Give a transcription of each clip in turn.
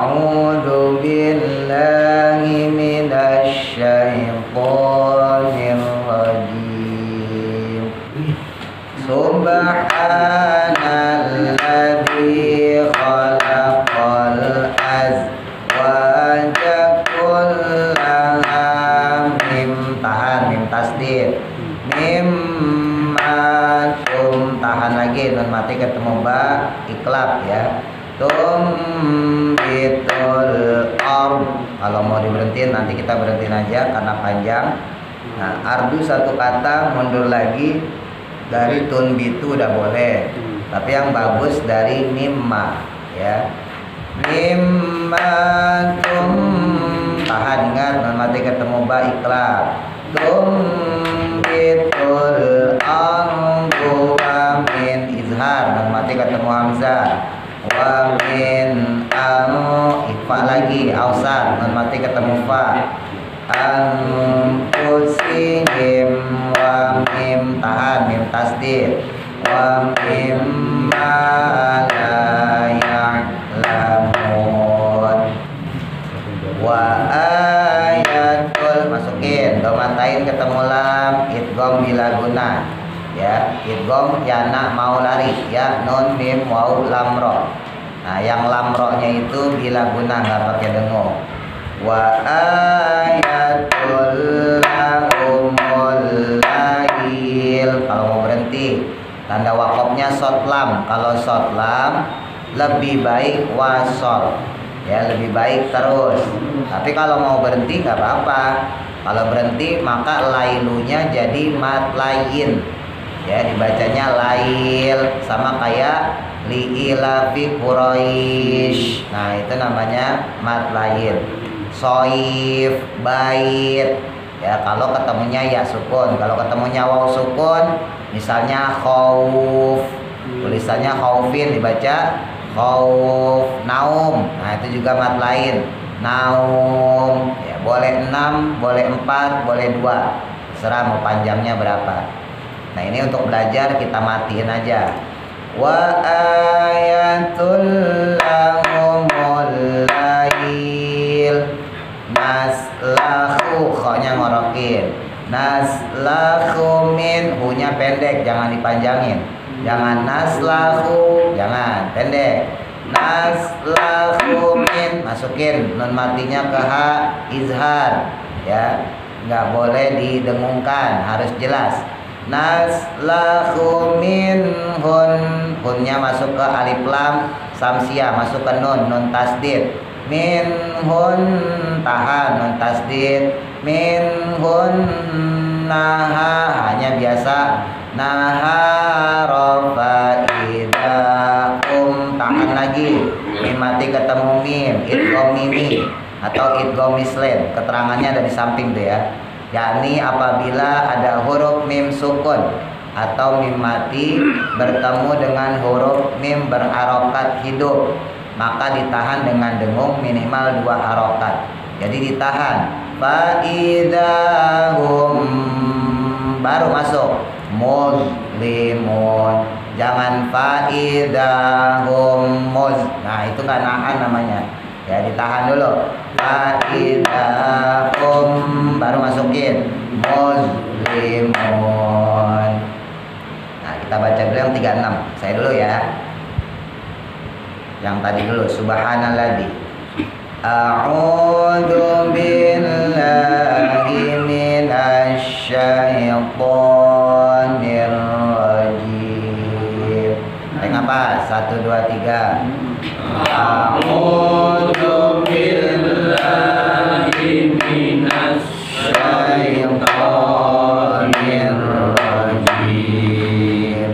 A'udzu billahi minasy syaithanir rajim. Subhanalladzi khalaqal azwaja kullaha mim tasdid mimma tahan lagi nun mati ketemu ba iklab ya. Tumbitul ard, kalau mau diberhentiin nanti kita berhentiin aja karena panjang. Nah, ardu satu kata, mundur lagi dari tunbitu udah boleh, tapi yang bagus dari mimma ya. Mimma tahan, ingat nun mati ketemu ba iklab. Tumbitul ardu wa min izhar, nun mati ketemu hamzah. Wa min ifa lagi ausat, nun mati ketemu fa. Anfusihim wa mim tahan mim tasdid wa mimma la ya'lamun. Wa ayatul, masukin domatain ketemu lam idgham bila guna ya. Idgham yana mau lari ya, nun mim waw lam ro. Nah, yang lam ro-nya itu bila guna, nggak pakai dengung. Wa ayatul lahumul lail, kalau mau berhenti tanda wakofnya short lam. Kalau short lam lebih baik wasol ya, lebih baik terus. Tapi kalau mau berhenti nggak apa-apa. Kalau berhenti maka lailunya jadi mat lain ya, dibacanya lail, sama kayak li'ilafi Quraisy. Nah, itu namanya mat lain. Soif, bait ya, kalau ketemunya ya sukun. Kalau ketemunya waw sukun, misalnya khauf, tulisannya khaufin dibaca khauf. Naum, nah itu juga mat lain. Naum ya, boleh 6, boleh 4, boleh 2, terserah mau panjangnya berapa. Nah, ini untuk belajar kita matiin aja. Wa ayatul lahumul lail naslahu, kho-nya ngorokin. Naslahu min, hu-nya pendek, jangan dipanjangin. Jangan naslahu, jangan pendek. Naslahu min, masukin nun matinya ke ha izhar ya, nggak boleh didengungkan, harus jelas. Naslahu minhun, hunnya masuk ke alif lam samsiah, masuk ke nun tasdid. Minhun tahan nun tasdid. Minhun naha, hanya biasa naha rofa idahum, tahan lagi. Mim mati ketemu mim, idgham mimi atau idgham mislen, keterangannya ada di samping tuh ya. Yakni apabila ada huruf mim sukun atau mim mati bertemu dengan huruf mim berharokat hidup, maka ditahan dengan dengung minimal 2 harokat. Jadi ditahan. Faidahum, baru masuk muslimun. Jangan faidahum muz. Nah, itu nggak nahan namanya. Ya, ditahan dulu. Faidahum, baru masukin muslimun. Nah, kita baca dulu yang 36. Saya dulu ya. Yang tadi dulu. Subhanalladzi. A'udzu billahi minasy syaithanir rajim. Apa? 1 2 3. A'udzu billahi minasy syaithanir rajim.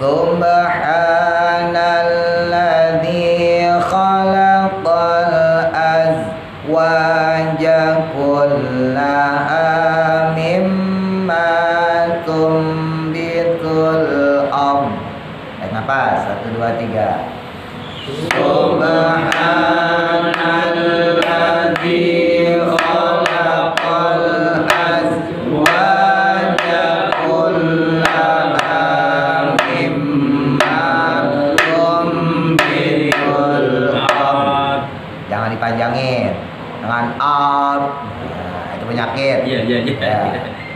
Subhanalladzi khalaqal azwaja kullaha mimma tumbitul ardh. Napas 1 2 3. Subhanallah dipanjangin dengan out. Nah, itu penyakit.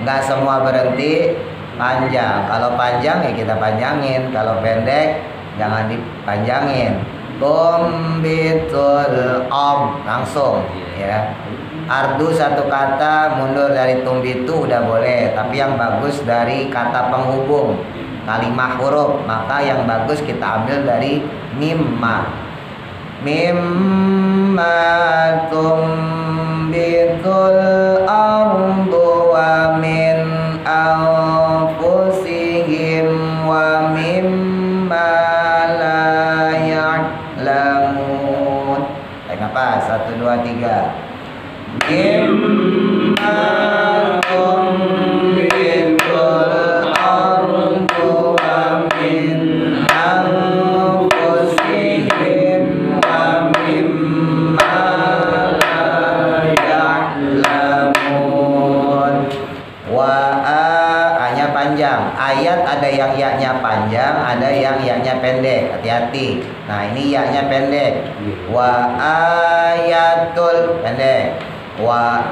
Nggak semua berhenti panjang. Kalau panjang ya kita panjangin, kalau pendek jangan dipanjangin. Tumbitul langsung ya. Ardu satu kata, mundur dari tumbitu udah boleh, tapi yang bagus dari kata penghubung kalimah huruf, maka yang bagus kita ambil dari mimma. Mimma tumbitul ardu wa min anfusihim wa mimma la ya'lamun. Tarik nafas, 1, 2, 3. Mimma tumbitul ardu wa min anfusihim wa mimma la ya'lamun. A-nya panjang. Ayat ada yang ya-nya panjang, ada yang ya-nya pendek. Hati-hati. Nah, ini ya-nya pendek. Wa ayatul pendek. Wa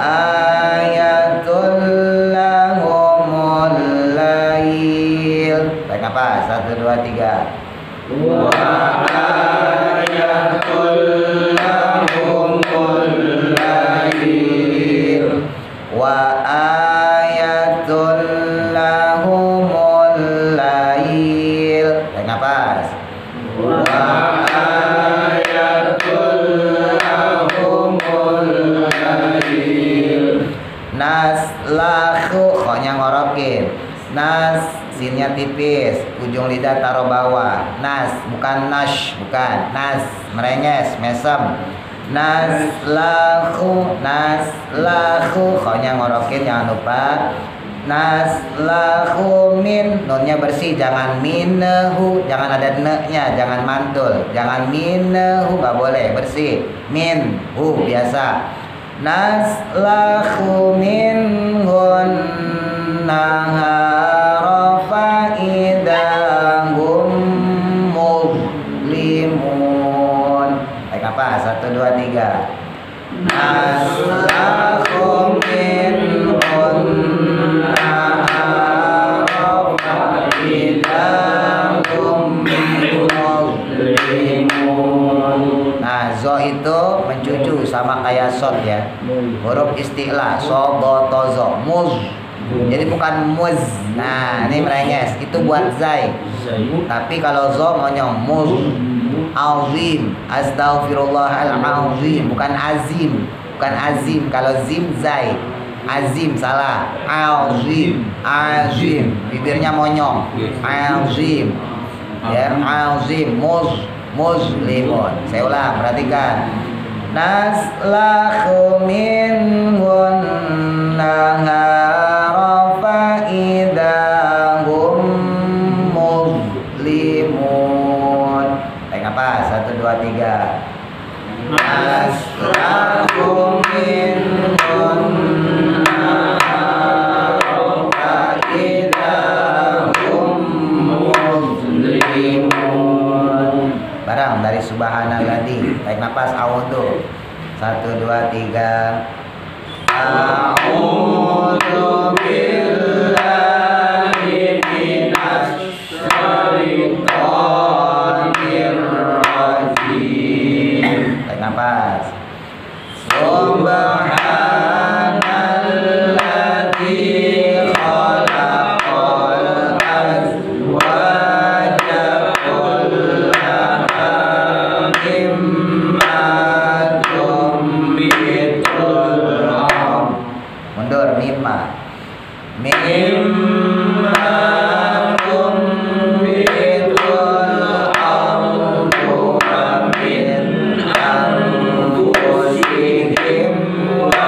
ayatul lahumul lail. Tarik nafas, 1, 2, 3. Wa ayatul lahumul lail. Wa ayatul lahumul lail. Tarik nafas. Wa naslahu, khonya ngorokin. Nas, sinnya tipis, ujung lidah taruh bawah. Nas, bukan nash, bukan. Nas, merenges, mesem. Naslahu, naslahu, khonya ngorokin, jangan lupa. Naslahu min, nunnya bersih, jangan minhu, jangan ada ne-nya, jangan mantul. Jangan minhu, nggak boleh, bersih. Minhu, biasa. Naslahu minhun nahara fa'idahum muzlimun. Baik apa? 1, 2, 3. Naslahu minhun nahara fa'idahum muzlimun. Nah, zo itu mencucu sama kayak sod ya. Huruf istilah, so, bo, to, zo. Muz. Jadi bukan muz. Nah, ini merenges. Itu buat zai. Tapi kalau zo monyong muz. Azim. Astaghfirullahalazim. Bukan azim. Bukan azim. Kalau zim zai. Azim salah. Azim. Azim. Bibirnya monyong. Azim. Ya, azim. Muz. Muslimun. Saya ulang, perhatikan. Naslahu minhun nahara fa'idahum muslimun. Baik apa? 1, 2, 3. Naslahu minhun nahara fa'idahum muslimun. Barang dari subhanalladzi. Tarik nafas, a'udzu. 1, 2, 3. A'udzu billahi minasy syaithanir rajim. Tarik nafas. Subhanalladzi khalaqal azwaja mundur mimma. Mimma tumbitul ardu wa min anfusihim wa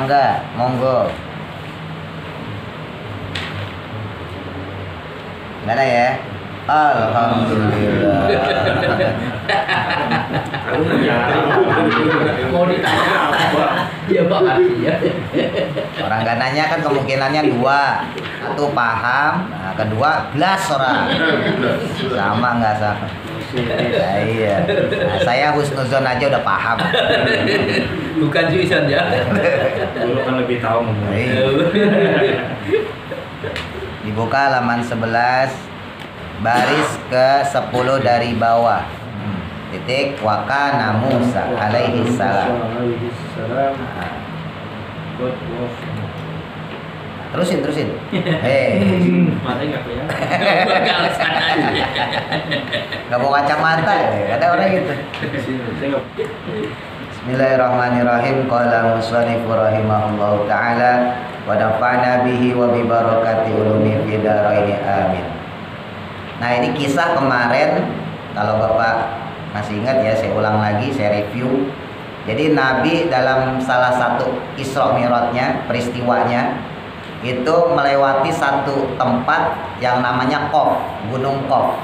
enggak? Monggo. Enggak ada ya? Alhamdulillah. Mau ditanya apa? Ya Pak ya. Orang gak nanya kan kemungkinannya dua. Satu paham, nah, kedua belas orang. Sama nggak sama? Nah, iya. Nah, saya husnuzon aja udah paham. Bukan Suizon ya. Dulu kan lebih tahu ngomong. Iya. Dibuka halaman 11 baris ke 10 dari bawah. Titik wakana Musa alaihi salam. Nah, terusin. Matanya nggak kelihatan. Nggak bawa kacamata ya, ada orang gitu. Bismillahirrahmanirrahim. Qala musannif rahimahullahu taala wa nafa'na bihi wa bi barakati ulumi fid dharain amin. Nah, ini kisah kemarin, kalau Bapak masih ingat ya, saya ulang lagi, saya review. Jadi Nabi dalam salah satu Isra Mi'rajnya, peristiwanya itu melewati satu tempat yang namanya Qaf, Gunung Qaf.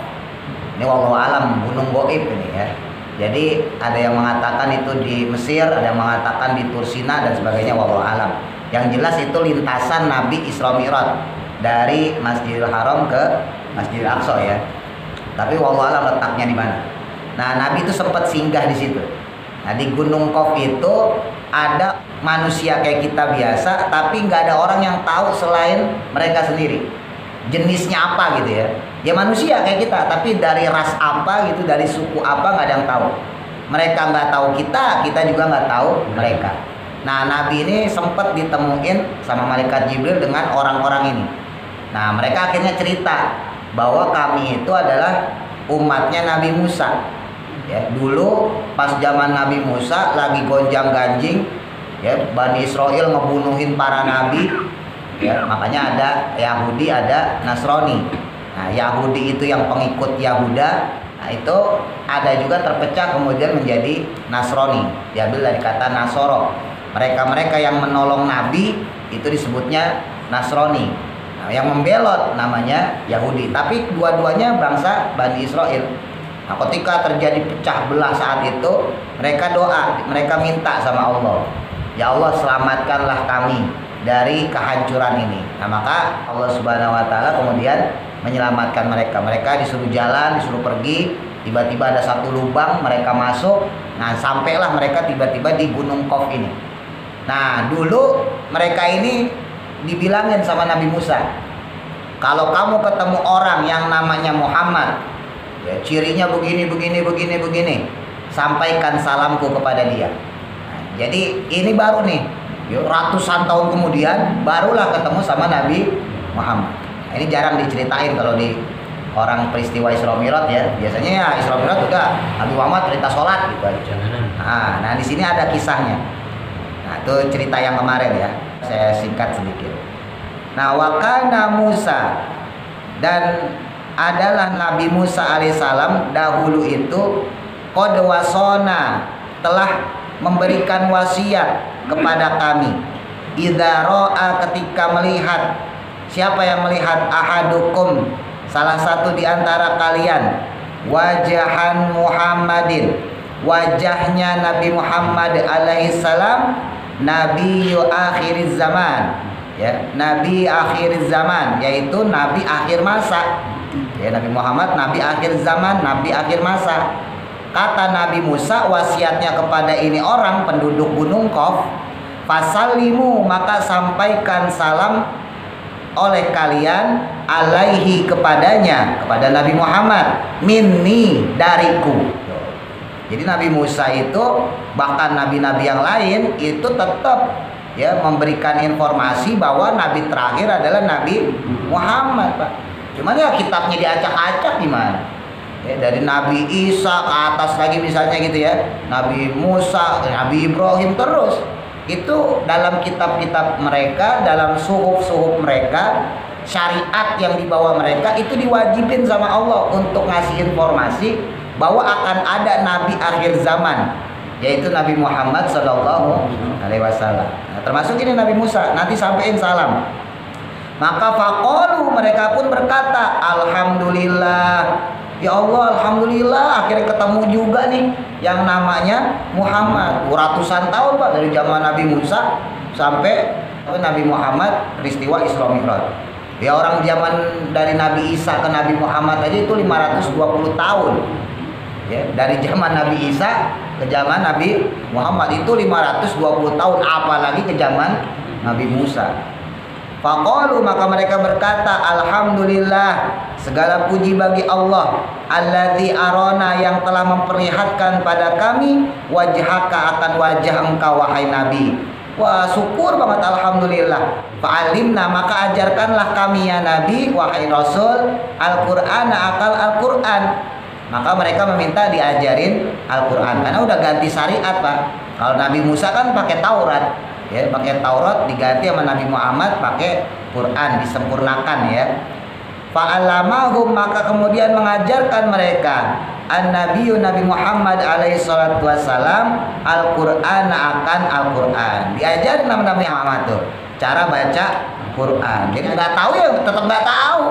Ini wallahu alam, gunung goib ini ya. Jadi ada yang mengatakan itu di Mesir, ada yang mengatakan di Tursina dan sebagainya, wallahu alam. Yang jelas itu lintasan Nabi Isra Mi'raj dari Masjidil Haram ke Masjidil Aqsa ya. Tapi wallahu alam letaknya di mana. Nah, Nabi itu sempat singgah di situ. Nah, di Gunung Qaf itu ada manusia kayak kita biasa, tapi nggak ada orang yang tahu selain mereka sendiri. Jenisnya apa gitu ya? Ya manusia kayak kita, tapi dari ras apa gitu, dari suku apa nggak ada yang tahu. Mereka nggak tahu kita, kita juga nggak tahu mereka. Nah, Nabi ini sempat ditemuin sama malaikat Jibril dengan orang-orang ini. Nah, mereka akhirnya cerita bahwa kami itu adalah umatnya Nabi Musa. Ya, dulu pas zaman Nabi Musa lagi gonjang-ganjing, ya, Bani Israel ngebunuhin para nabi, ya, makanya ada Yahudi, ada Nasrani. Nah, Yahudi itu yang pengikut Yahuda, nah itu ada juga terpecah kemudian menjadi Nasrani, diambil dari kata Nasoro. Mereka-mereka yang menolong Nabi itu disebutnya Nasrani. Nah, yang membelot namanya Yahudi. Tapi dua-duanya bangsa Bani Israel. Nah, ketika terjadi pecah belah saat itu, mereka doa, mereka minta sama Allah, ya Allah selamatkanlah kami dari kehancuran ini. Nah, maka Allah Subhanahu wa taala kemudian menyelamatkan mereka. Mereka disuruh jalan, disuruh pergi, tiba-tiba ada satu lubang, mereka masuk. Nah, sampailah mereka tiba-tiba di Gunung Qaf ini. Nah, dulu mereka ini dibilangin sama Nabi Musa, kalau kamu ketemu orang yang namanya Muhammad, ya, cirinya begini, sampaikan salamku kepada dia. Nah, jadi ini baru nih, ratusan tahun kemudian barulah ketemu sama Nabi Muhammad. Nah, ini jarang diceritain kalau di orang peristiwa Isra Mi'raj ya. Biasanya ya Isra Mi'raj udah Nabi Muhammad perintah sholat gitu aja. Nah, di sini ada kisahnya. Nah, itu cerita yang kemarin ya. Saya singkat sedikit. Nah, wakana Musa, dan adalah Nabi Musa alaihissalam dahulu itu qad wasona, telah memberikan wasiat kepada kami. Idza ra'a, ketika melihat, siapa yang melihat, ahadukum, salah satu di antara kalian, wajahan Muhammadin, wajahnya Nabi Muhammad alaihissalam, Nabi akhir zaman, ya, Nabi akhir zaman, yaitu Nabi akhir masa. Ya, Nabi Muhammad Nabi akhir zaman, Nabi akhir masa. Kata Nabi Musa wasiatnya kepada ini orang penduduk Gunung Qaf, fasallimu, maka sampaikan salam oleh kalian alaihi, kepadanya, kepada Nabi Muhammad, minni, dariku. Jadi Nabi Musa itu bahkan nabi-nabi yang lain itu tetap ya memberikan informasi bahwa nabi terakhir adalah Nabi Muhammad, Pak. Cuman ya kitabnya diacak-acak gimana? Ya, dari Nabi Isa ke atas lagi misalnya gitu ya, Nabi Musa, Nabi Ibrahim, terus itu dalam kitab-kitab mereka, dalam suhuf-suhuf mereka, syariat yang dibawa mereka itu diwajibin sama Allah untuk ngasih informasi bahwa akan ada Nabi akhir zaman yaitu Nabi Muhammad Shallallahu Alaihi Wasallam. Nah, termasuk ini Nabi Musa, nanti sampein salam. Maka faqalu, mereka pun berkata, alhamdulillah, ya Allah, alhamdulillah, akhirnya ketemu juga nih yang namanya Muhammad. Ratusan tahun Pak, dari zaman Nabi Musa sampai Nabi Muhammad peristiwa Isra Mi'raj. Ya orang zaman dari Nabi Isa ke Nabi Muhammad aja itu 520 tahun. Ya, dari zaman Nabi Isa ke zaman Nabi Muhammad itu 520 tahun, apalagi ke zaman Nabi Musa. Faqalu, maka mereka berkata, alhamdulillah, segala puji bagi Allah, alladzi arona, yang telah memperlihatkan pada kami wajhaka, akan wajah engkau wahai Nabi. Wah, syukur banget, alhamdulillah. Fa'alimna, maka ajarkanlah kami ya Nabi, wahai Rasul, Al-Qur'an, akal Al-Qur'an. Maka mereka meminta diajarin Al-Qur'an karena udah ganti syariat Pak. Kalau Nabi Musa kan pakai Taurat, ya, pakai Taurat, diganti sama Nabi Muhammad pakai Quran, disempurnakan ya. Fa'alamahum, maka kemudian mengajarkan mereka An-Nabiyyu Nabi Muhammad alaihi salatu wassalam Al-Qur'an, akan Al-Qur'an. Diajarin nama Nabi Muhammad tuh cara baca Quran. Jadi nggak tahu ya tetap nggak tahu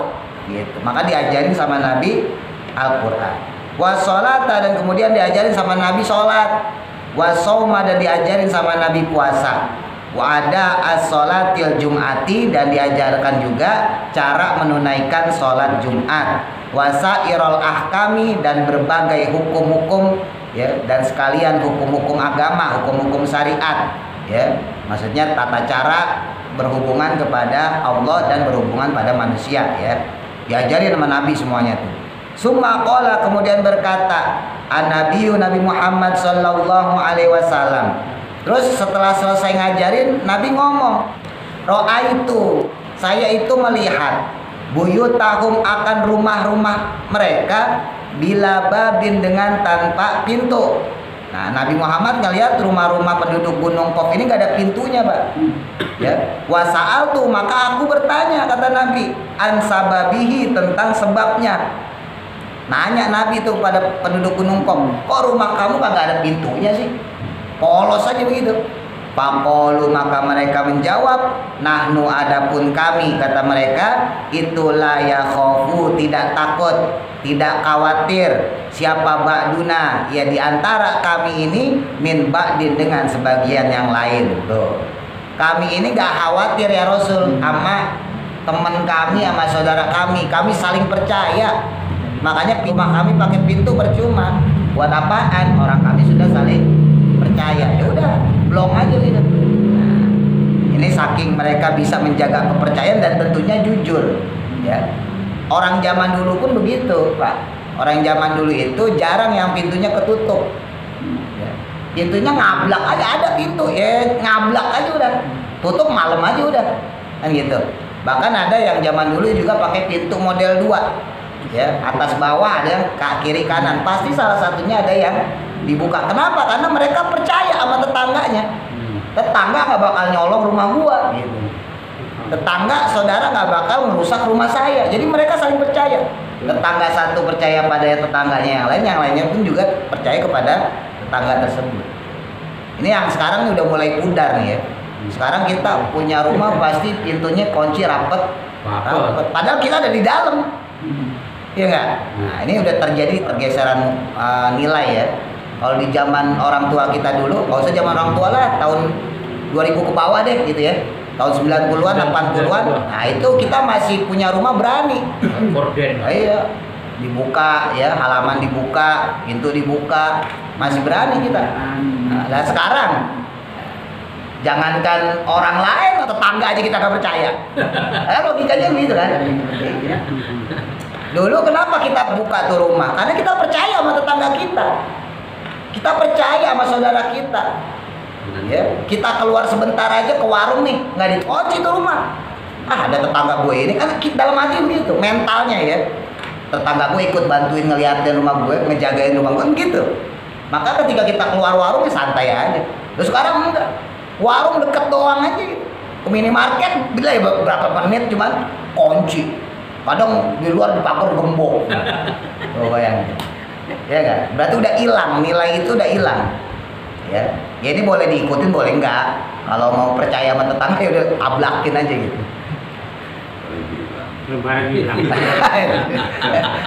gitu. Maka diajarin sama Nabi Al-Qur'an. Washolata, dan kemudian diajarin sama Nabi sholat. Wasauma, dan diajarin sama Nabi puasa. Wa'ada as-sholatil jum'ati, dan diajarkan juga cara menunaikan sholat Jumat. Wasairul ahkami, dan berbagai hukum-hukum ya, dan sekalian hukum-hukum agama, hukum-hukum syariat ya. Maksudnya tata cara berhubungan kepada Allah dan berhubungan pada manusia ya. Diajarin sama Nabi semuanya tuh. Summa qala, kemudian berkata An-Nabiyyu Nabi Muhammad sallallahu alaihi wasallam. Terus setelah selesai ngajarin, Nabi ngomong, ro'aitu, saya itu melihat buyutahum, akan rumah-rumah mereka, bila babin, dengan tanpa pintu. Nah, Nabi Muhammad ngelihat rumah-rumah penduduk Gunung Qaf ini gak ada pintunya, Pak. Ya, wasa'al tuh, maka aku bertanya, kata Nabi, ansababihi, tentang sebabnya. Nanya Nabi tuh pada penduduk Gunung Qaf, kok rumah kamu kagak ada pintunya sih? Polos aja begitu. Faqalu, maka mereka menjawab, nahnu, adapun kami, kata mereka, itulah ya khofu, tidak takut, tidak khawatir, siapa ba'duna, ya diantara kami ini, min ba'din, dengan sebagian yang lain. Tuh, kami ini gak khawatir ya Rasul sama teman kami, sama saudara kami saling percaya. Makanya rumah kami pakai pintu percuma. Buat apaan? Orang kami sudah saling percaya. Ya udah, blong aja gitu. Nah, ini saking mereka bisa menjaga kepercayaan dan tentunya jujur ya. Orang zaman dulu pun begitu Pak. Orang zaman dulu itu jarang yang pintunya ketutup ya. Pintunya ngablak aja, ada pintu ya, ngablak aja udah, tutup malam aja udah, kan gitu. Bahkan ada yang zaman dulu juga pakai pintu model 2 ya, atas bawah, ada yang kiri kanan, pasti salah satunya ada yang dibuka. Kenapa? Karena mereka percaya sama tetangganya. Tetangga nggak bakal nyolong rumah gua gitu. Tetangga saudara nggak bakal merusak rumah saya. Jadi mereka saling percaya. Tetangga satu percaya pada tetangganya yang lainnya pun juga percaya kepada tetangga tersebut. Ini yang sekarang udah mulai pudar nih ya. Sekarang kita punya rumah pasti pintunya kunci rapet. Padahal kita ada di dalam. Iya nggak? Nah, ini udah terjadi pergeseran nilai ya. Kalau di zaman orang tua kita dulu, nggak usah zaman orang tua lah, tahun 2000 ke bawah deh gitu ya. Tahun 90-an, 80-an. Nah, itu kita masih punya rumah berani. Nah, iya. Dibuka ya, halaman dibuka, pintu dibuka, masih berani kita. Nah, sekarang jangankan orang lain, tetangga aja kita nggak percaya. Logikanya gitu kan. Dulu kenapa kita buka tuh rumah? Karena kita percaya sama tetangga kita. Kita percaya sama saudara kita. Ya, kita keluar sebentar aja ke warung nih, nggak dikunci tuh rumah. Ah, ada tetangga gue ini, kan dalam hati begitu, mentalnya ya. Tetangga gue ikut bantuin ngeliatin rumah gue, ngejagain rumah gue, gitu. Maka ketika kita keluar warung, ya santai aja. Terus sekarang enggak. Warung deket doang aja gitu. Ke minimarket, bila ya berapa menit cuman kunci. Kadang di luar dipakur gembok. Oh, bayangin. Ya kan? Berarti udah hilang, nilai itu udah hilang. Ya, ya ini boleh diikutin boleh enggak. Kalau mau percaya sama tetangga ya udah ablakin aja gitu. Lebaran hilang.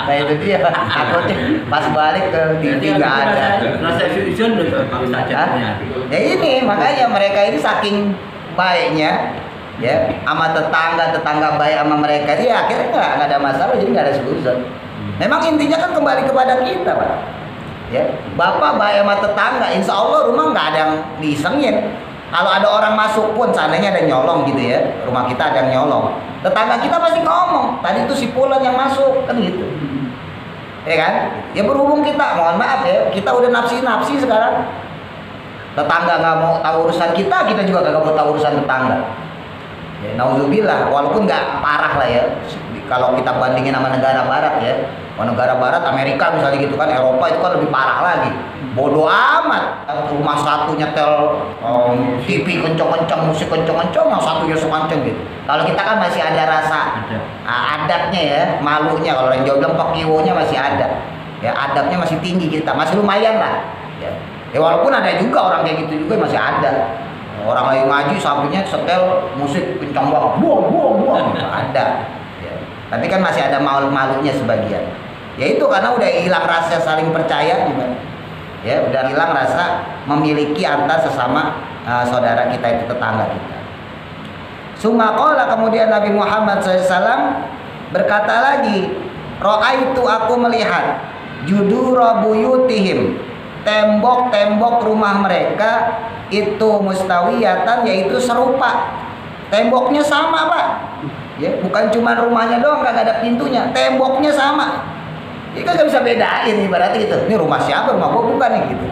Nah itu dia, takutnya pas balik ke TV nggak ada. Rasa fusion udah paksa chatnya. Ya ini makanya mereka ini saking baiknya ya sama tetangga baik sama mereka dia akhirnya nggak ada masalah, jadi nggak ada suuzon. Memang intinya kan kembali kepada kita, Pak. Ya, bapak baik sama tetangga, insya Allah rumah nggak ada yang disengin. Kalau ada orang masuk pun, seandainya ada nyolong gitu ya, rumah kita ada yang nyolong, tetangga kita pasti ngomong, tadi itu si Pulan yang masuk, kan gitu. Ya kan? Ya berhubung kita, mohon maaf ya, kita udah nafsi sekarang. Tetangga nggak mau tahu urusan kita juga nggak mau tahu urusan tetangga. Ya, nauzubillah, walaupun nggak parah lah ya, kalau kita bandingin sama negara barat ya. Negara barat, Amerika misalnya gitu kan, Eropa itu kan lebih parah lagi. Bodoh amat. Rumah satu nyetel TV kenceng-kenceng, musik kenceng-kenceng, yang satunya sekenceng gitu. Kalau kita kan masih ada rasa adatnya ya, malunya. Kalau orang Jawa bilang pakiwonya masih ada. Ya, adabnya masih tinggi kita, masih lumayan lah. Ya walaupun ada juga orang kayak gitu juga masih ada. Orang lagi ngaji sampingnya setel musik kenceng banget, buang, ada. Ya. Tapi kan masih ada malu-malunya sebagian. Ya itu karena udah hilang rasa saling percaya juga. Ya udah hilang rasa memiliki antar sesama saudara kita itu, tetangga kita. Sumaqala, kemudian Nabi Muhammad SAW berkata lagi, ro'aitu, aku melihat, judura buyutihim, tembok-tembok rumah mereka itu mustawiyatan, yaitu serupa. Temboknya sama, Pak. Ya, bukan cuma rumahnya doang kagak ada pintunya, temboknya sama. Ya kan gak bisa bedain ibaratnya gitu. Ini rumah siapa, rumah gua bukan nih gitu.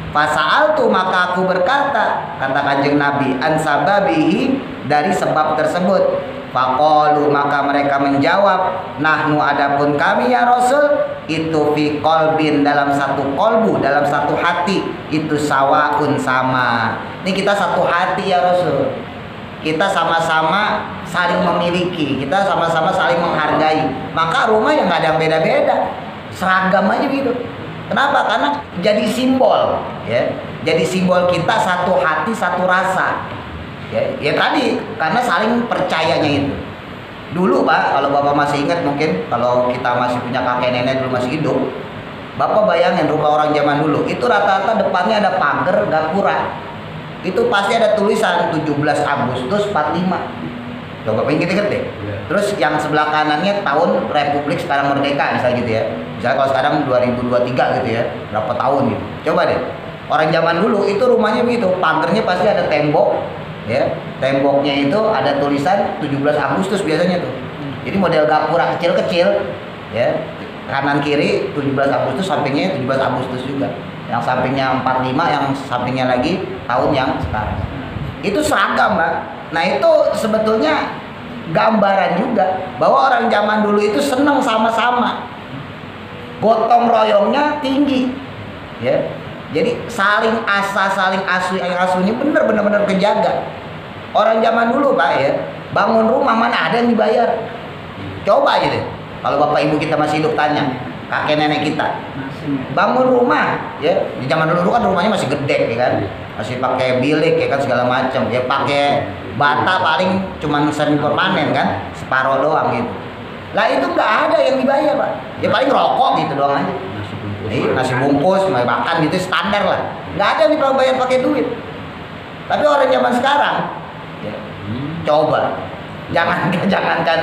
Fasa'altu, maka aku berkata, kata Kanjeng Nabi, ansababihi, dari sebab tersebut. Faqalu, maka mereka menjawab, nahnu, adapun kami ya Rasul, itu fi qalbin, dalam satu kolbu, dalam satu hati, itu sawaun, sama. Ini kita satu hati ya Rasul. Kita sama-sama saling memiliki, kita sama-sama saling menghargai. Maka rumah yang nggak ada yang beda-beda, seragam aja gitu. Kenapa? Karena jadi simbol, ya. Jadi simbol kita satu hati, satu rasa. Ya tadi karena saling percayanya itu. Dulu Pak, kalau Bapak masih ingat mungkin, kalau kita masih punya kakek nenek dulu masih hidup, Bapak bayangin rumah orang zaman dulu itu rata-rata depannya ada pagar gapura. Itu pasti ada tulisan 17 Agustus 45. Coba pengen kita deh. Terus yang sebelah kanannya tahun Republik sekarang merdeka misalnya gitu ya. Misalnya kalau sekarang 2023 gitu ya. Berapa tahun gitu. Coba deh. Orang zaman dulu itu rumahnya begitu, pagernya pasti ada tembok ya. Temboknya itu ada tulisan 17 Agustus biasanya tuh. Jadi model gapura kecil-kecil ya. Kanan kiri 17 Agustus, sampingnya 17 Agustus juga. Yang sampingnya 45, yang sampingnya lagi tahun yang sekarang. Itu seragam, Mbak. Nah itu sebetulnya gambaran juga bahwa orang zaman dulu itu senang sama-sama, gotong royongnya tinggi, ya. Jadi saling asa, saling asuh ini bener-bener kejaga. Orang zaman dulu Pak ya, bangun rumah mana ada yang dibayar. Coba aja deh, kalau bapak ibu kita masih hidup tanya kakek nenek kita, bangun rumah ya, di zaman dulu kan rumahnya masih gede ya kan, masih pakai bilik ya kan, segala macam ya, pakai bata paling cuman semi permanen kan, separuh doang gitu. Lah itu nggak ada yang dibayar Pak, ya paling rokok gitu doang aja, nasi bungkus makan gitu standar lah, nggak ada nih kalau bayar pakai duit. Tapi orang zaman sekarang ya, coba jangankan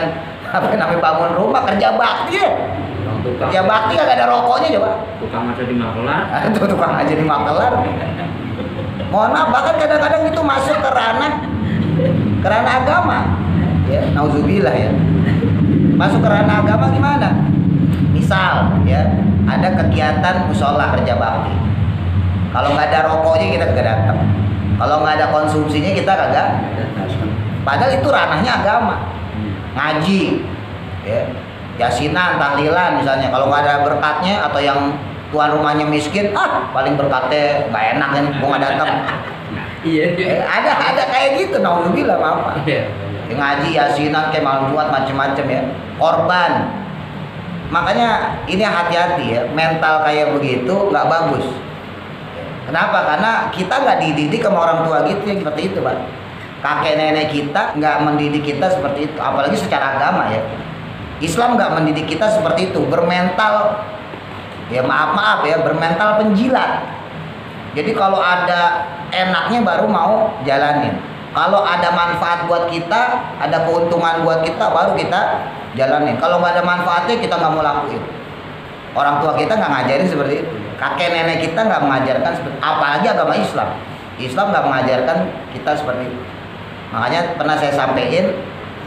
apa namanya bangun rumah, kerja bakti ya. Kerja bakti kagak ada rokoknya coba. Tukang aja di Makelar. Itu tukang aja di Makelar. Mohon maaf, bahkan kadang-kadang itu masuk ke ranah agama. Ya, nauzubillah ya. Masuk ke ranah agama gimana? Misal ya, ada kegiatan musola kerja bakti. Kalau nggak ada rokoknya kita kagak datang. Kalau nggak ada konsumsinya kita kagak. Padahal itu ranahnya agama. Ngaji, ya. Yasinan, tahlilan misalnya, kalau nggak ada berkatnya atau yang tuan rumahnya miskin, paling berkatnya nggak enak kan, gua nggak datang. Iya. Ada kayak gitu, nauzubillah apa? Ngaji, yasinan, kayak malam Jumat macem-macem ya, korban. Makanya ini hati-hati ya, mental kayak begitu nggak bagus. Kenapa? Karena kita nggak dididik sama orang tua gitu ya, seperti itu Pak. Kakek nenek kita nggak mendidik kita seperti itu, apalagi secara agama ya. Islam nggak mendidik kita seperti itu, bermental ya, maaf ya, bermental penjilat. Jadi kalau ada enaknya baru mau jalanin. Kalau ada manfaat buat kita, ada keuntungan buat kita, baru kita jalanin. Kalau nggak ada manfaatnya, kita nggak mau lakuin. Orang tua kita nggak ngajarin seperti itu. Kakek nenek kita nggak mengajarkan seperti, apalagi agama Islam. Islam nggak mengajarkan kita seperti itu. Makanya pernah saya sampaikan,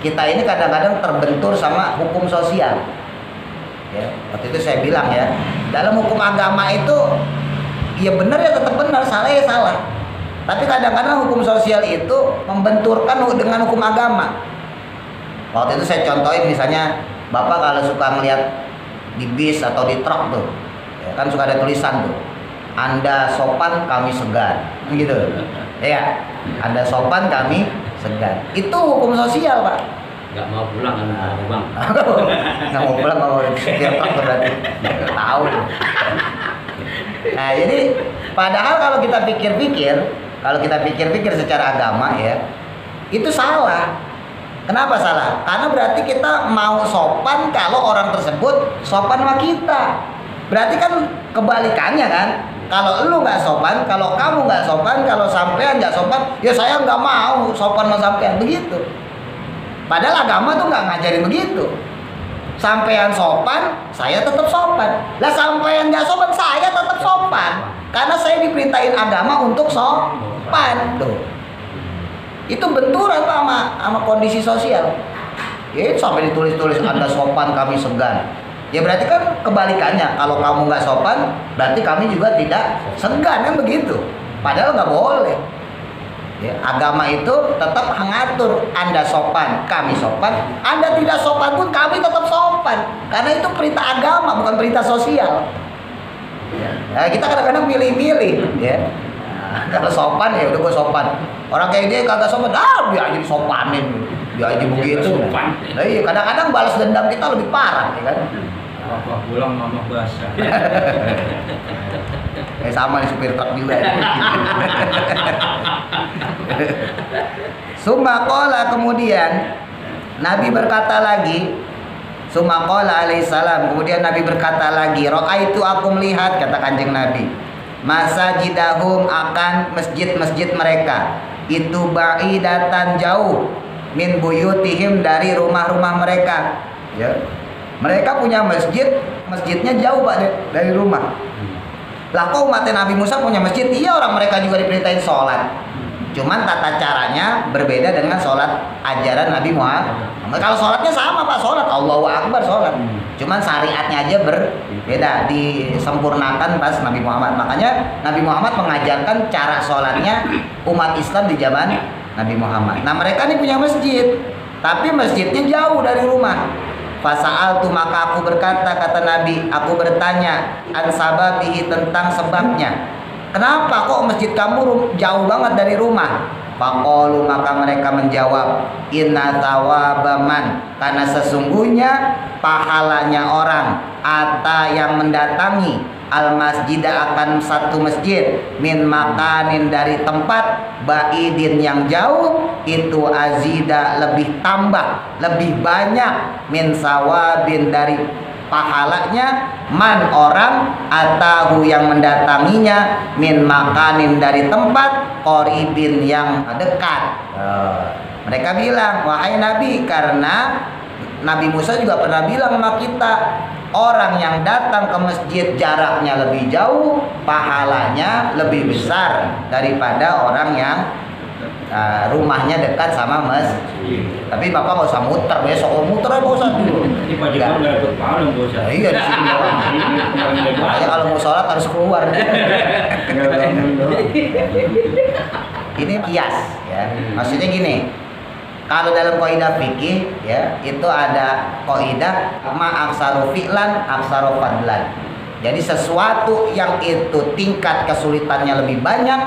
kita ini kadang-kadang terbentur sama hukum sosial. Ya, waktu itu saya bilang ya, dalam hukum agama itu, ya benar ya tetap benar, salah ya salah. Tapi kadang-kadang hukum sosial itu membenturkan dengan hukum agama. Waktu itu saya contohin, misalnya Bapak kalau suka melihat di bis atau di truk tuh, ya kan suka ada tulisan tuh, Anda sopan kami segan, gitu. Ya, Anda sopan kami segan. Itu hukum sosial Pak. Nggak mau pulang kan bang? Nggak mau pulang, mau supir truk berarti. Tahu. Nah jadi padahal kalau kita pikir-pikir secara agama ya, itu salah. Kenapa salah? Karena berarti kita mau sopan kalau orang tersebut sopan sama kita. Berarti kan kebalikannya kan? Kalau lu nggak sopan, kalau kamu nggak sopan, kalau sampean nggak sopan, ya saya nggak mau sopan sama sampean, begitu. Padahal agama tuh nggak ngajarin begitu. Sampean sopan, saya tetap sopan. Lah sampean nggak sopan, saya tetap sopan. Karena saya diperintahin agama untuk sopan. Tuh. Itu benturan Pak sama kondisi sosial. Ya sampai ditulis-tulis Anda sopan kami segan. Ya berarti kan kebalikannya. Kalau kamu nggak sopan, berarti kami juga tidak segan, kan begitu. Padahal nggak boleh. Ya, agama itu tetap mengatur Anda sopan, kami sopan. Anda tidak sopan pun kami tetap sopan. Karena itu perintah agama, bukan perintah sosial. Ya. Nah, kita kadang-kadang milih-milih. Ya. Nah, kalau sopan ya udah gue sopan. Orang kayak dia kagak sopan, biar aja disopanin, biar aja begitu. Nah, iya, kadang-kadang balas dendam kita lebih parah, ya kan? Bapak pulang mama basah. Sama di supir truk juga. Sumakola kemudian Nabi berkata lagi, Sumakola alaihissalam, kemudian Nabi berkata lagi, Ro'aitu aku melihat, kata Kanjeng Nabi, masajidahum akan masjid-masjid mereka itu ba'idatan jauh min buyutihim dari rumah-rumah mereka. Ya. Mereka punya masjidnya jauh Pak dari rumah. Lah kok umat Nabi Musa punya masjid? Iya, orang mereka juga diperintahin sholat. Cuman tata caranya berbeda dengan sholat ajaran Nabi Muhammad. Kalau sholatnya sama Pak, sholat Allahu Akbar sholat. Cuman syariatnya aja berbeda, disempurnakan pas Nabi Muhammad. Makanya Nabi Muhammad mengajarkan cara sholatnya umat Islam di zaman Nabi Muhammad. Nah mereka ini punya masjid, tapi masjidnya jauh dari rumah. Fasa'altu, maka aku berkata, kata Nabi, aku bertanya an sababihi, tentang sebabnya. Kenapa kok masjid kamu jauh banget dari rumah? Faqalu, maka mereka menjawab, inna thawabaman, karena sesungguhnya pahalanya orang ata yang mendatangi al masjidah, akan satu masjid, min makanin, dari tempat, baidin yang jauh, itu azida, lebih tambah, lebih banyak, min sawabin, dari pahalanya, man orang, atahu yang mendatanginya, min makanin, dari tempat, qoribin yang dekat. Mereka bilang, wahai Nabi, karena Nabi Musa juga pernah bilang sama kita, orang yang datang ke masjid jaraknya lebih jauh, pahalanya lebih besar daripada orang yang rumahnya dekat sama masjid. Tapi Bapak nggak usah muter, besok muter aja usah dulu. Ini Pak Jepang nggak dapat pahala nggak usah. Iya di sini doang. Makanya kalau mau sholat harus keluar. Ini kias, ya. Maksudnya gini. Kalau dalam kaidah fikih ya, itu ada kaidah ma aksaru fi'lan aksaru fadlan. Jadi sesuatu yang itu tingkat kesulitannya lebih banyak,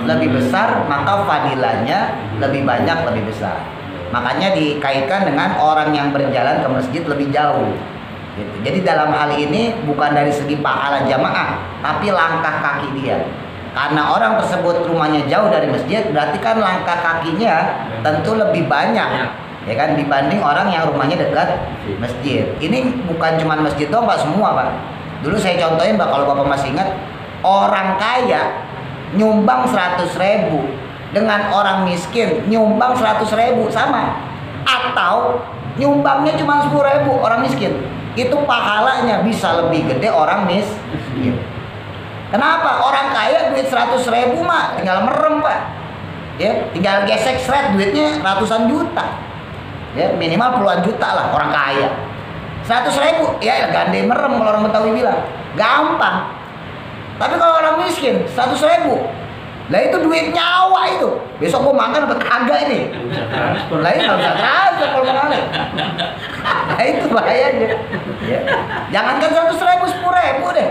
lebih besar, maka fadilahnya lebih banyak, lebih besar. Makanya dikaitkan dengan orang yang berjalan ke masjid lebih jauh. Gitu. Jadi dalam hal ini bukan dari segi pahala jamaah, tapi langkah kaki dia. Karena orang tersebut rumahnya jauh dari masjid, berarti kan langkah kakinya tentu lebih banyak, ya kan, dibanding orang yang rumahnya dekat masjid. Ini bukan cuma masjid dong Pak, semua Pak. Dulu saya contohin Pak, kalau Bapak masih ingat, orang kaya nyumbang 100.000 dengan orang miskin nyumbang 100.000 sama, atau nyumbangnya cuma 10.000 orang miskin, itu pahalanya bisa lebih gede orang miskin. Kenapa? Orang kaya duit 100.000 mah tinggal merem Pak, ya, tinggal gesek seret, duitnya ratusan juta, ya, minimal puluhan juta lah orang kaya. 100.000 ya gande merem kalau orang Betawi bilang, gampang. Tapi kalau orang miskin 100.000, lah itu duit nyawa itu. Besok gua makan dapat kagak ini. Lah ini nggak bisa transfer kalau makan. Nah itu bahayanya. Ya. Jangankan 100.000, 10.000 deh.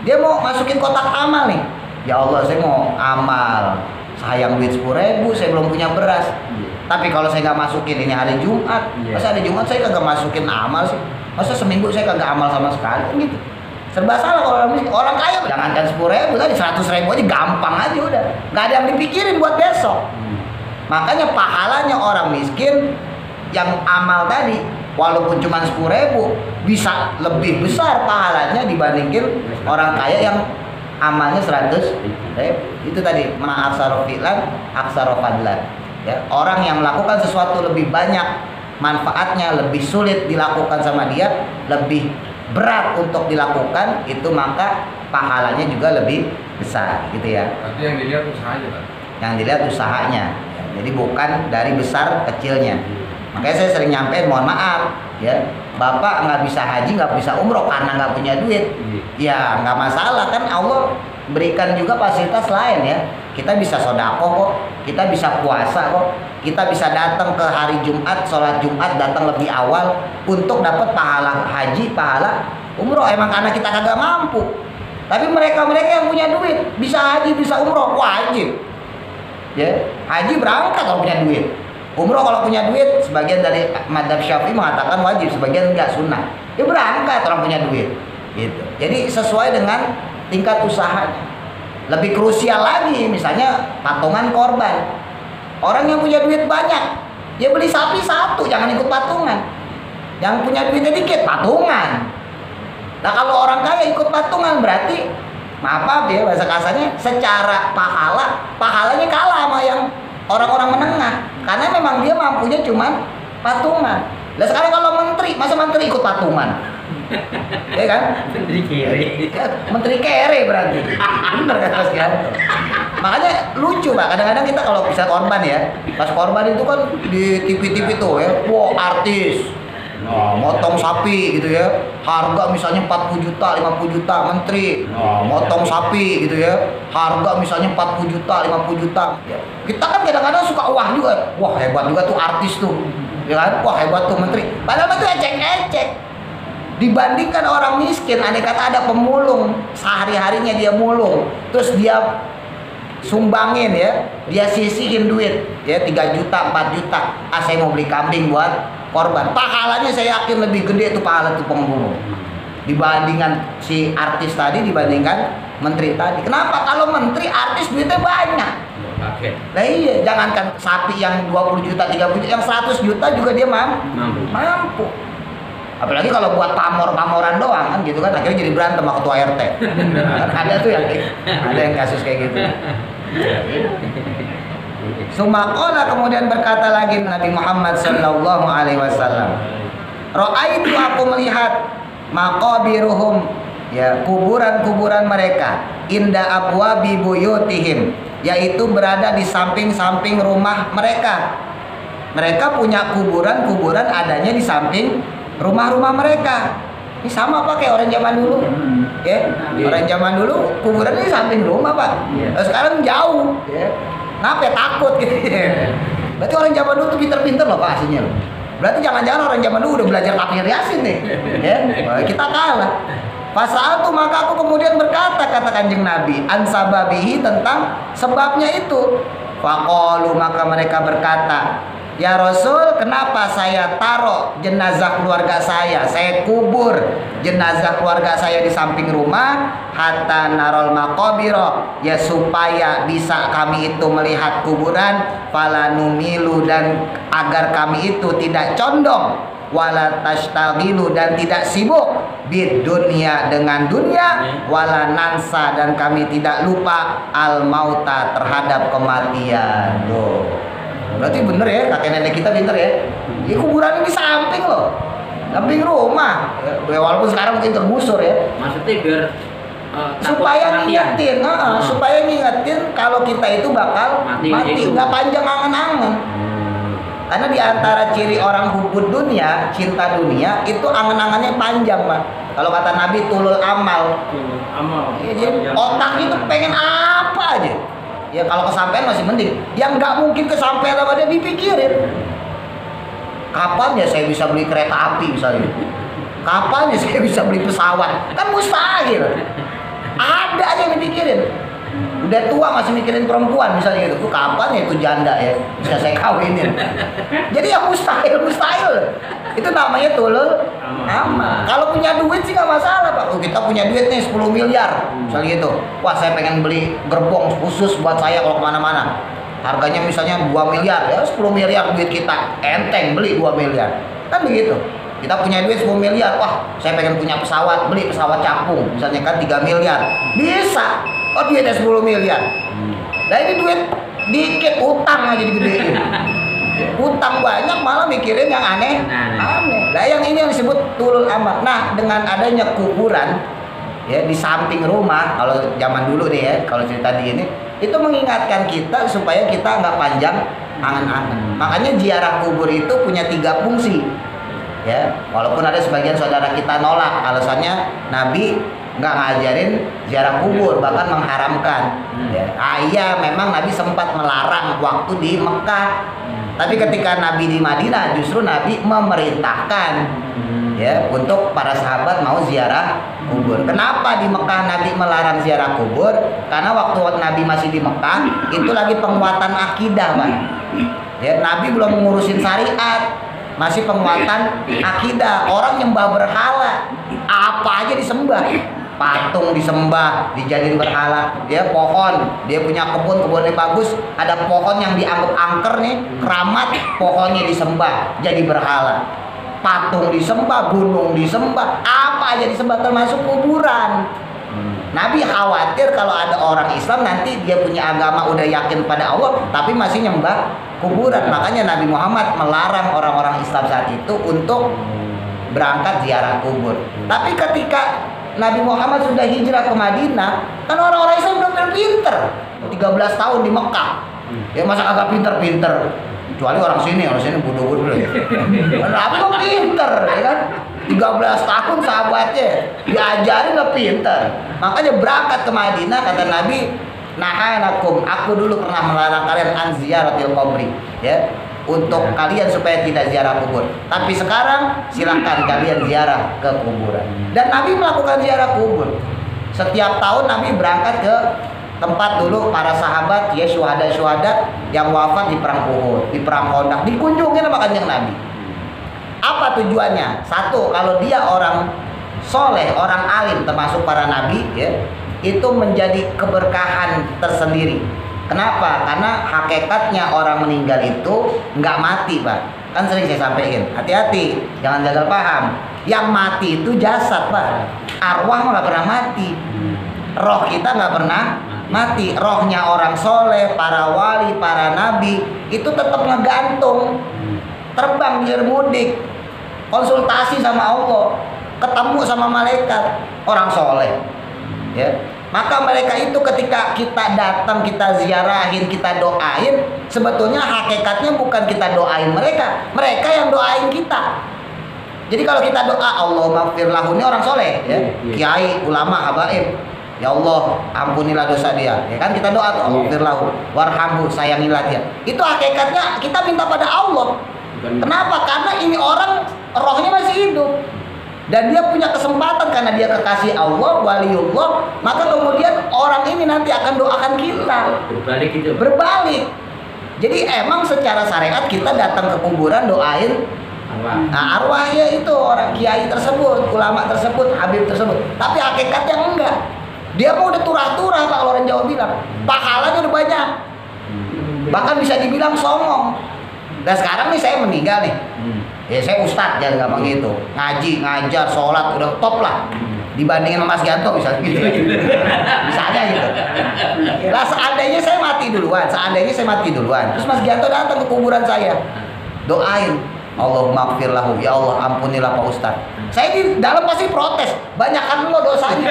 Dia mau masukin kotak amal nih. Ya Allah, saya mau amal. Sayang duit 10.000, saya belum punya beras. Tapi kalau saya nggak masukin, ini hari Jumat. Masa hari Jumat saya kagak masukin amal sih? Masa seminggu saya kagak amal sama sekali gitu? Serba salah kalau orang miskin. Orang kaya jangankan 10.000, tadi 100.000 aja gampang aja udah. Nggak ada yang dipikirin buat besok. Makanya pahalanya orang miskin yang amal tadi, walaupun cuma 10.000, bisa lebih besar pahalanya dibandingin orang kaya yang amalnya 100.000. Itu tadi ma'aksaro fi'lan aksaro fadlan. Ya, orang yang melakukan sesuatu lebih banyak manfaatnya, lebih sulit dilakukan sama dia, lebih berat untuk dilakukan, itu maka pahalanya juga lebih besar gitu ya. Berarti yang dilihat usahanya Pak. Yang dilihat usahanya. Jadi bukan dari besar kecilnya. Makanya saya sering nyampein, mohon maaf ya, Bapak nggak bisa haji, nggak bisa umroh karena nggak punya duit. Ya nggak masalah, kan Allah berikan juga fasilitas lain ya. Kita bisa sodako kok, kita bisa puasa kok, kita bisa datang ke hari Jumat, sholat Jumat datang lebih awal untuk dapat pahala haji, pahala umroh. Emang karena kita kagak mampu. Tapi mereka yang punya duit bisa haji, bisa umroh, wajib. Ya, haji berangkat kalau punya duit. Umroh kalau punya duit, sebagian dari madzhab Syafi'i mengatakan wajib, sebagian enggak, sunnah. Dia berangkat orang punya duit. Gitu. Jadi sesuai dengan tingkat usahanya. Lebih krusial lagi, misalnya patungan korban. Orang yang punya duit banyak, dia beli sapi satu, jangan ikut patungan. Yang punya duitnya dikit, patungan. Nah kalau orang kaya ikut patungan, berarti maaf ya bahasa kasarnya, secara pahalanya kalah sama yang orang-orang menengah. Karena memang dia mampunya cuma patungan. Nah sekarang kalau menteri, masa menteri ikut patungan? Ya kan? Menteri kere. Menteri kere berarti. Bener kan Mas Gianto? Makanya lucu Pak, kadang-kadang kita kalau bisa korban ya, pas korban itu kan di TV-TV tuh ya, wah artis, nah, motong sapi gitu ya, harga misalnya 40 juta, 50 juta, menteri, nah, motong sapi gitu ya, harga misalnya 40 juta, 50 juta. Ya. Kita kan kadang-kadang suka wah juga, wah hebat juga tuh artis tuh, ya kan, wah hebat tuh menteri. Padahal itu ecek-ecek. Dibandingkan orang miskin, andai kata ada pemulung, sehari-harinya dia mulung, terus dia sumbangin ya, dia sisihin duit ya 3 juta, 4 juta, saya mau beli kambing buat korban, pahalanya saya yakin lebih gede itu pahala tuh pemulung dibandingkan si artis tadi, dibandingkan menteri tadi. Kenapa? Kalau menteri artis duitnya banyak. Nah iya, jangankan sapi yang 20 juta, 30 juta, yang 100 juta juga dia mampu. Apalagi kalau buat pamoran doang kan gitu kan, akhirnya jadi berantem sama ketua RT. Ada tuh yang kasus kayak gitu. Sumakola kemudian berkata lagi Nabi Muhammad sallallahu alaihi wasallam, Ra'aitu, aku melihat maqabiruhum, ya kuburan-kuburan mereka, inda abwabi buyutihim, yaitu berada di samping-samping rumah mereka. Mereka punya kuburan adanya di samping rumah-rumah mereka. Ini sama Pak kayak orang zaman dulu. Ya, orang zaman dulu kuburannya di samping rumah Pak. Sekarang jauh. Ya. Kenapa ya? Takut gitu. Berarti orang zaman dulu tuh pinter-pinter loh Pak aslinya loh. Berarti jangan-jangan orang zaman dulu udah belajar tafsir Yasin nih. Ya, kita kalah. Pasal itu maka aku kemudian berkata, kata Kanjeng Nabi, ansababihi, tentang sebabnya itu. Faqalu, maka mereka berkata, Ya Rasul, kenapa saya taruh jenazah keluarga saya kubur jenazah keluarga saya di samping rumah, hatta narol maqabiro, ya supaya bisa kami itu melihat kuburan, falanumilu, dan agar kami itu tidak condong, wala tashtagilu, dan tidak sibuk, bid dunia, dengan dunia, wala nansa, dan kami tidak lupa al mauta, terhadap kematian. Tuh. Berarti bener ya, kakek nenek kita pinter ya. Ini kuburan di samping loh, samping rumah. Ya, walaupun sekarang mungkin tergusur ya. Maksudnya biar supaya ngingetin, supaya ngingetin kalau kita itu bakal mati, nggak panjang angen-angen. Karena di antara ciri orang hubud dunia, cinta dunia, itu angen-angennya panjang, Pak. Kalau kata Nabi, tulul amal. Ya, jadi otak itu pengen apa aja. Ya kalau kesampaian masih mending. Yang nggak mungkin kesampaian apa dia dipikirin. Kapan ya saya bisa beli kereta api misalnya? Kapan ya saya bisa beli pesawat? Kan mustahil. Ada aja yang dipikirin. Udah tua masih mikirin perempuan misalnya gitu. Tuh kapan ya itu janda ya bisa saya kawinin. Jadi yang mustahil. Itu namanya tulul amal. Kalau punya duit sih nggak masalah, Pak. Kita punya duit nih 10 miliar misalnya gitu. Wah, saya pengen beli gerbong khusus buat saya kalau kemana-mana. Harganya misalnya 2 miliar, ya 10 miliar duit kita, enteng beli 2 miliar. Kan begitu. Kita punya duit 10 miliar, wah saya pengen punya pesawat, beli pesawat capung, misalnya kan 3 miliar. Bisa. Oh, duitnya 10 miliar. Nah ini duit dikit, utang aja digedein. Utang banyak malah mikirin yang aneh. Nah yang ini yang disebut tulul amal. Nah dengan adanya kuburan ya di samping rumah, kalau zaman dulu nih ya, kalau cerita di ini, itu mengingatkan kita supaya kita nggak panjang angan-angan. Makanya ziarah kubur itu punya 3 fungsi. Ya, walaupun ada sebagian saudara kita nolak, alasannya Nabi nggak ngajarin ziarah kubur, bahkan mengharamkan. Ya, iya memang Nabi sempat melarang waktu di Mekah. Tapi ketika Nabi di Madinah justru Nabi memerintahkan ya untuk para sahabat mau ziarah kubur. Kenapa di Mekah Nabi melarang ziarah kubur? Karena waktu Nabi masih di Mekah itu lagi penguatan akidah, Pak. Ya, Nabi belum ngurusin syariat, masih penguatan akidah. Orang nyembah berhala, apa aja disembah. Patung disembah, dijadiin berhala. Dia pohon, dia punya kebunnya bagus, ada pohon yang dianggap angker nih, keramat, pohonnya disembah, jadi berhala. Patung disembah, gunung disembah, apa aja disembah, termasuk kuburan. Nabi khawatir kalau ada orang Islam nanti dia punya agama udah yakin pada Allah, tapi masih nyembah kuburan. Makanya Nabi Muhammad melarang orang-orang Islam saat itu untuk berangkat ziarah kubur. Tapi ketika Nabi Muhammad sudah hijrah ke Madinah, kan orang-orang Islam udah pinter. 13 tahun di Mekah. Ya masa agak pinter-pinter. Kecuali orang sini bodoh-bodoh. Nabi kok pinter, ya kan? 13 tahun sahabatnya diajarin udah pinter. Makanya berangkat ke Madinah, kata Nabi, nahanakum, aku dulu pernah melarang kalian an ziyaratil qabri, ya, untuk kalian supaya tidak ziarah kubur. Tapi sekarang silakan kalian ziarah ke kuburan. Dan Nabi melakukan ziarah kubur. Setiap tahun Nabi berangkat ke tempat dulu para sahabat ya, syuhada yang wafat di perang Uhud, di perang Khandaq, dikunjungi sama Kanjeng Nabi. Apa tujuannya? Satu, kalau dia orang soleh, orang alim termasuk para nabi ya, itu menjadi keberkahan tersendiri. Kenapa? Karena hakikatnya orang meninggal itu nggak mati, Pak. Kan sering saya sampaikan, hati-hati, jangan gagal paham. Yang mati itu jasad, Pak. Arwah nggak pernah mati. Roh kita nggak pernah mati. Rohnya orang soleh, para wali, para nabi itu tetap ngegantung, terbang biar mudik, konsultasi sama Allah, ketemu sama malaikat, orang soleh. Ya. Maka mereka itu ketika kita datang, kita ziarahin, kita doain, sebetulnya hakikatnya bukan kita doain mereka, mereka yang doain kita. Jadi kalau kita doa Allahumma ighfir lahu, ini orang soleh, ya, kiai, ulama, habaib, ya Allah ampunilah dosa dia, ya kan, kita doa tuh Allahumma ighfir lahu warhamhu, sayangilah dia. Itu hakikatnya kita minta pada Allah. Kenapa? Karena ini orang rohnya masih hidup. Dan dia punya kesempatan karena dia kekasih Allah, waliullah, maka kemudian orang ini nanti akan doakan kita. Berbalik gitu. Berbalik. Jadi emang secara syariat kita datang ke kuburan doain arwahnya itu orang kiai tersebut, ulama tersebut, habib tersebut. Tapi hakikatnya enggak. Dia mau udah turah-turah Pak, kalau orang Jawa bilang. Pahalanya udah banyak. Bahkan bisa dibilang songong. Dan sekarang nih saya meninggal nih. Ya saya ustadz ya gampang gitu. Ngaji, ngajar, sholat udah top lah. Dibandingin sama Mas Gianto misalnya gitu. Misalnya gitu. Lah seandainya saya mati duluan, terus Mas Gianto datang ke kuburan saya. Doain, Allahumma gfir lahu, ya Allah ampunilah Pak Ustaz. Saya di dalam pasti protes, banyakkan lo dosanya.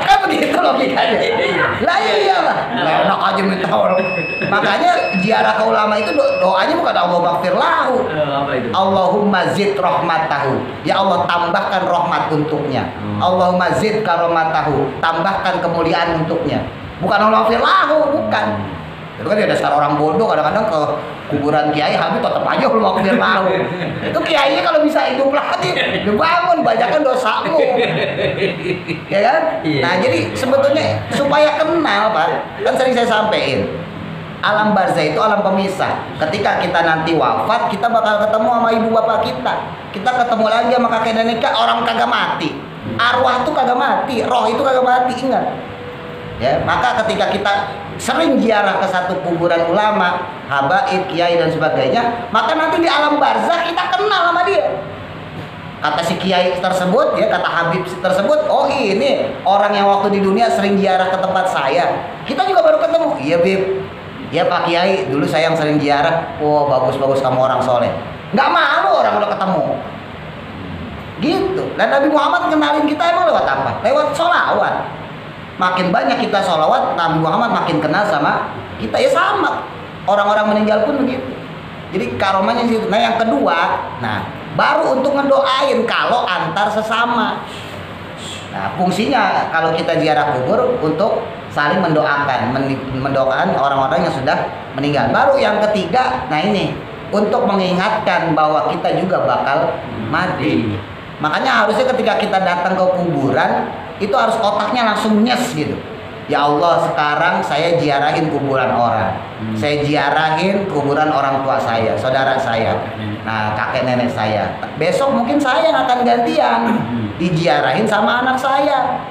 Kan begitu logikanya. Lah iyalah, enak aja minta orang. Makanya ziarah ke ulama itu doanya bukan Allahumma gfir lahu, Allahumma zid rahmatahu, ya Allah tambahkan rahmat untuknya. Allahumma zid karomatahu, tambahkan kemuliaan untuknya. Bukan Allahumma gfir lahu, bukan. Itu kan ya dasar orang bodoh, kadang-kadang ke kuburan kiai habis tetap aja lu mau lahu. Itu kiainya kalau bisa hidup lagi, dibangun banyakkan dosamu. Ya kan? Nah, jadi sebetulnya supaya kenal, Pak, kan sering saya sampaikan. Alam barzah itu alam pemisah. Ketika kita nanti wafat, kita bakal ketemu sama ibu bapak kita. Kita ketemu lagi sama kakek nenek kita, orang kagak mati. Arwah itu kagak mati, roh itu kagak mati, ingat. Ya, maka ketika kita sering ziarah ke satu kuburan ulama, habaib, kiai dan sebagainya, maka nanti di alam barzah kita kenal sama dia. Kata si kiai tersebut, ya kata habib tersebut, oh ini orang yang waktu di dunia sering ziarah ke tempat saya. Kita juga baru ketemu. Iya Bib, ya Pak Kiai, dulu saya yang sering ziarah. Oh bagus-bagus kamu orang soleh. Nggak malu orang udah ketemu. Gitu. Dan Nabi Muhammad kenalin kita emang lewat apa? Lewat sholawat. Makin banyak kita sholawat, Nabi Muhammad makin kenal sama kita. Ya sama, orang-orang meninggal pun begitu. Jadi karomanya situ. Nah yang kedua, nah baru untuk ngedoain kalau antar sesama. Nah fungsinya kalau kita ziarah kubur untuk saling mendoakan orang-orang yang sudah meninggal. Baru yang ketiga, nah ini untuk mengingatkan bahwa kita juga bakal mati. Makanya harusnya ketika kita datang ke kuburan itu harus otaknya langsung nyes gitu. Ya Allah, sekarang saya ziarahin kuburan orang. Saya ziarahin kuburan orang tua saya, saudara saya, nah kakek nenek saya. Besok mungkin saya yang akan gantian diziarahin sama anak saya.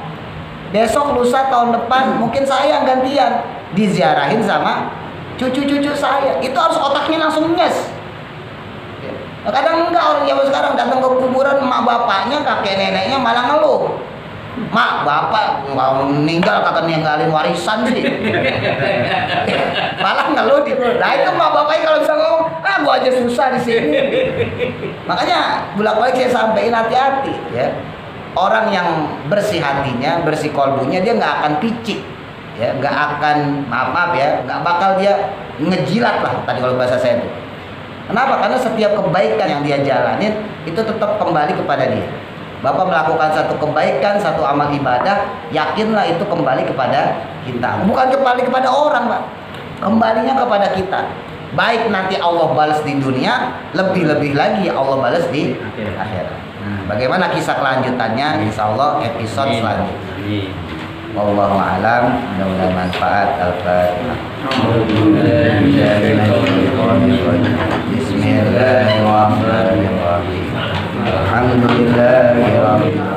Besok lusa tahun depan mungkin saya yang gantian diziarahin sama cucu-cucu saya. Itu harus otaknya langsung nyes. Kadang enggak, orang Jawa sekarang datang ke kuburan emak bapaknya, kakek neneknya malah ngeluh. Mak, bapak mau meninggal kagak ninggalin warisan sih. Malah ngeluh di. Nah itu mak bapaknya kalau bisa ngomong, gua aja susah di sini. Makanya bolak-balik saya sampaikan hati-hati ya. Orang yang bersih hatinya, bersih kolbunya, dia nggak akan picik, ya, nggak akan maaf ya, nggak bakal dia ngejilat lah tadi kalau bahasa saya itu. Kenapa? Karena setiap kebaikan yang dia jalanin itu tetap kembali kepada dia. Bapak melakukan satu kebaikan, satu amal ibadah, yakinlah itu kembali kepada kita. Bukan kembali kepada orang, Pak. Kembalinya kepada kita. Baik nanti Allah balas di dunia, lebih-lebih lagi Allah balas di akhirat. Bagaimana kisah kelanjutannya? Insya Allah episode selanjutnya. Wallahu a'lam. Mudah-mudahan manfaat. Al-Fatihah. Bismillahirrahmanirrahim. Alhamdulillahirrahmanirrahim.